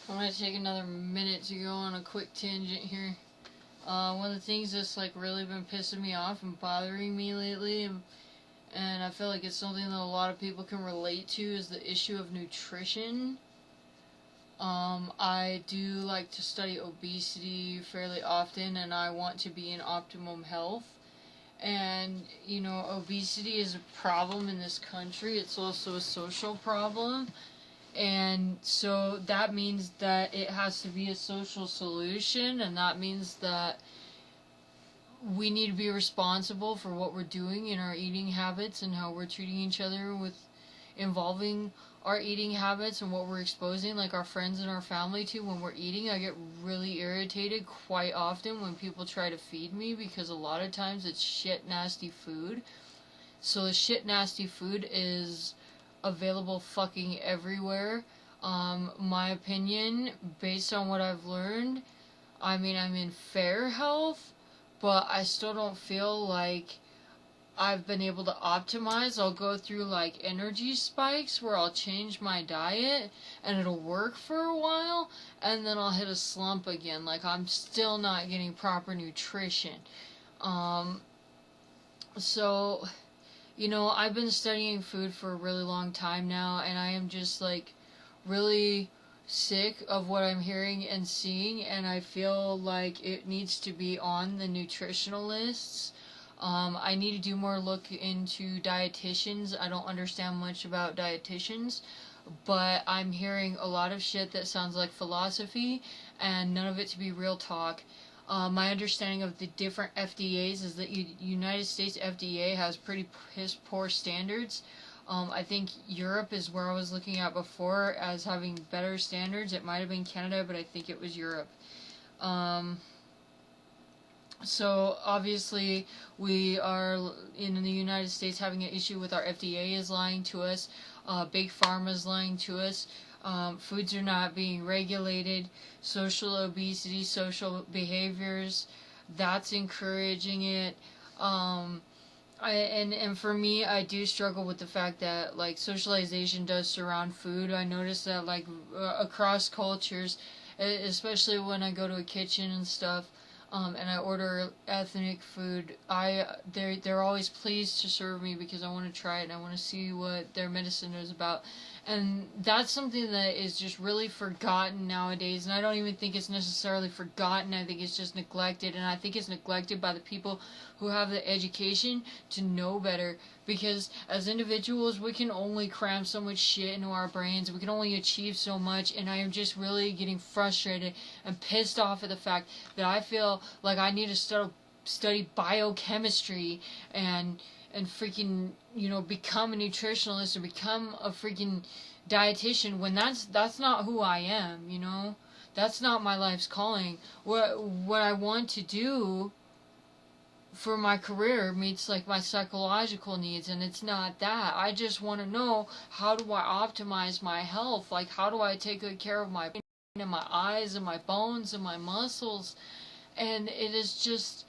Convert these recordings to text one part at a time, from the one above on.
I'm gonna take another minute to go on a quick tangent here. One of the things that's like really been pissing me off and bothering me lately, and I feel like it's something that a lot of people can relate to, is the issue of nutrition. I do like to study obesity fairly often, and I want to be in optimum health. And, you know, obesity is a problem in this country. It's also a social problem. And so that means that it has to be a social solution, and that means that we need to be responsible for what we're doing in our eating habits and how we're treating each other with involving our eating habits and what we're exposing like our friends and our family to when we're eating. I get really irritated quite often when people try to feed me, because a lot of times it's shit nasty food. So the shit nasty food is available fucking everywhere. My opinion, based on what I've learned, I mean, I'm in fair health, but I still don't feel like I've been able to optimize. I'll go through like energy spikes where I'll change my diet and it'll work for a while, and then I'll hit a slump again. Like, I'm still not getting proper nutrition. So, you know, I've been studying food for a really long time now, and I am just like really sick of what I'm hearing and seeing, and I feel like it needs to be on the nutritional lists. I need to do more look into dietitians. I don't understand much about dietitians, but I'm hearing a lot of shit that sounds like philosophy, and none of it to be real talk. My understanding of the different FDAs is that United States FDA has pretty piss poor standards. I think Europe is where I was looking at before as having better standards. It might have been Canada, but I think it was Europe. So obviously we are in the United States having an issue with our FDA is lying to us. Big Pharma is lying to us. Foods are not being regulated. Social obesity, social behaviors, that's encouraging it. And for me, I do struggle with the fact that like socialization does surround food. I notice that like across cultures, especially when I go to a kitchen and stuff, and I order ethnic food, they're always pleased to serve me because I want to try it and I want to see what their medicine is about. And that's something that is just really forgotten nowadays, and I don't even think it's necessarily forgotten. I think it's just neglected, and I think it's neglected by the people who have the education to know better, because as individuals we can only cram so much shit into our brains, we can only achieve so much, and I am just really getting frustrated and pissed off at the fact that I feel like I need to study biochemistry and freaking, you know, become a nutritionalist or become a freaking dietitian when that's not who I am, you know? That's not my life's calling. What I want to do for my career meets like my psychological needs, and it's not that. I just want to know, how do I optimize my health? Like, how do I take good care of my brain and my eyes and my bones and my muscles? And it is just,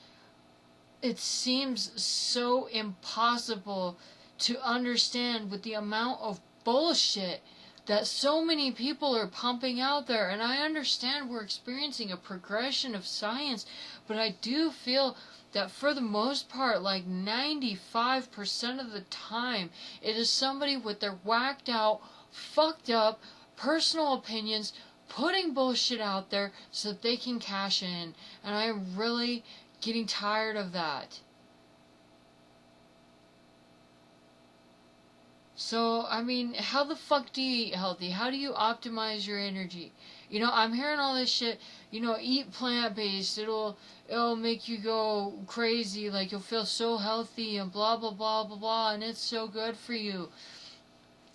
it seems so impossible to understand with the amount of bullshit that so many people are pumping out there. And I understand we're experiencing a progression of science, but I do feel that for the most part, like 95% of the time, it is somebody with their whacked out, fucked up personal opinions putting bullshit out there so that they can cash in. And I am really getting tired of that. So, I mean, how the fuck do you eat healthy? How do you optimize your energy? You know, I'm hearing all this shit, you know, eat plant-based, it'll make you go crazy, like you'll feel so healthy and blah blah blah blah blah, and it's so good for you.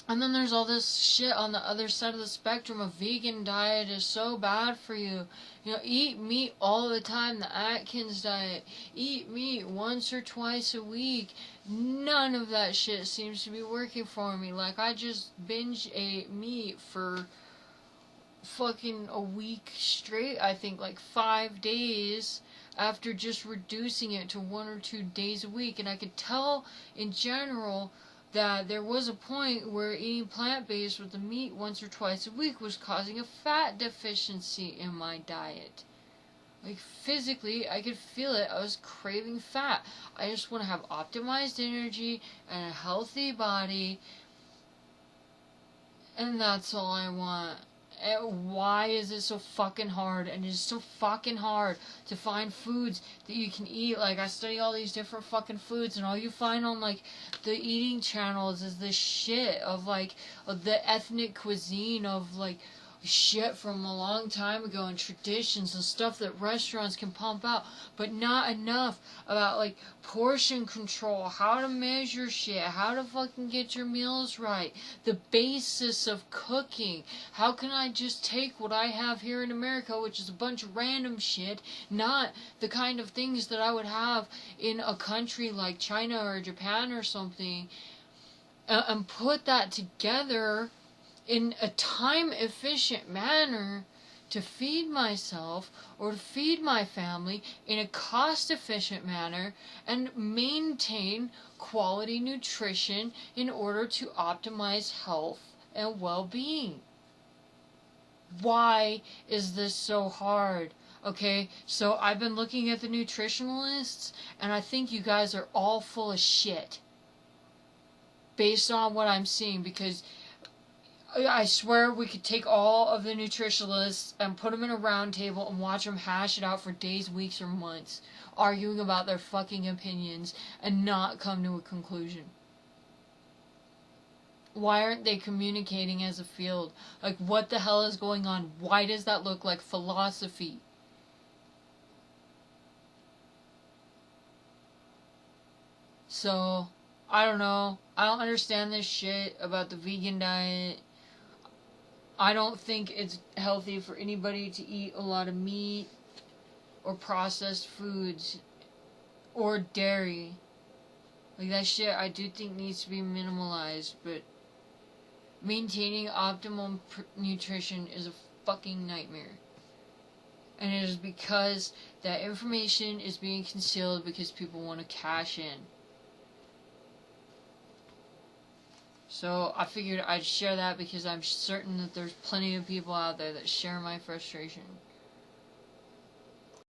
And then there's all this shit on the other side of the spectrum. A vegan diet is so bad for you. You know, eat meat all the time, the Atkins diet. Eat meat once or twice a week. None of that shit seems to be working for me. Like, I just binge ate meat for fucking a week straight, I think, like 5 days, after just reducing it to 1 or 2 days a week. And I could tell in general that there was a point where eating plant-based with the meat once or twice a week was causing a fat deficiency in my diet. Like, physically, I could feel it. I was craving fat. I just want to have optimized energy and a healthy body, and that's all I want. And why is it so fucking hard? And it's so fucking hard to find foods that you can eat. Like, I study all these different fucking foods, and all you find on, like, the eating channels is this shit of, like, of the ethnic cuisine of, like, shit from a long time ago and traditions and stuff that restaurants can pump out, but not enough about, like, portion control, how to measure shit, how to fucking get your meals right, the basis of cooking. How can I just take what I have here in America, which is a bunch of random shit, not the kind of things that I would have in a country like China or Japan or something, and put that together in a time-efficient manner to feed myself or to feed my family in a cost-efficient manner and maintain quality nutrition in order to optimize health and well-being. Why is this so hard? Okay, so I've been looking at the nutritionalists, and I think you guys are all full of shit based on what I'm seeing, because I swear we could take all of the nutritionalists and put them in a round table and watch them hash it out for days, weeks, or months, arguing about their fucking opinions and not come to a conclusion. Why aren't they communicating as a field? Like, what the hell is going on? Why does that look like philosophy? So, I don't know. I don't understand this shit about the vegan diet. I don't think it's healthy for anybody to eat a lot of meat or processed foods or dairy. Like, that shit I do think needs to be minimalized, but maintaining optimum nutrition is a fucking nightmare. And it is because that information is being concealed because people want to cash in. So I figured I'd share that because I'm certain that there's plenty of people out there that share my frustration.